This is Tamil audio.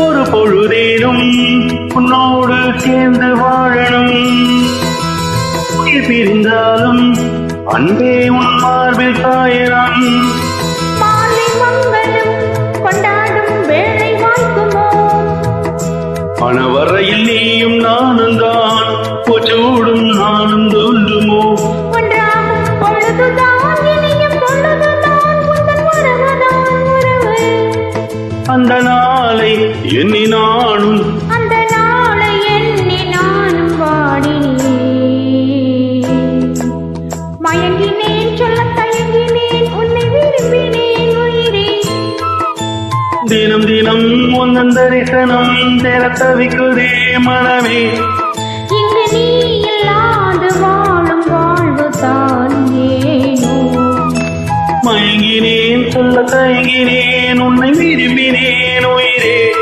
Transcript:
ஒரு பொழுதேனும் உன்னோடு சேர்ந்து வாழணும். உயிர் பிரிந்தாலும் அன்பே உன் மார்பில் காயலாம். மாலை மங்களம் கொண்டாடும் வேளை வாய்க்குமோ? பணவரையில் நீயும் நானும் தான், பொச்சூடும் நானும் தோன்றுமோ? ஒன்றாகும் பொழுதுதான் இனியும் பொழுதுதான், உந்தன் உறவுதான் உறவு. அந்த நாளை எண்ணி நானும் அந்த நாளை எண்ணி நானும் வாடினேன். மயங்கினேன், சொல்ல தயங்கினேன், உன்னை விரும்பினேன் உயிரே. தினம் தினம் உந்தன் தரிசனம் தேர தவிக்குதே மனமே. இங்கு நீ இல்லாது வாழும் வாழ்வு தான் ஏனோ. மயங்கினேன், சொல்ல தயங்கினேன், உன்னை விரும்பினேன்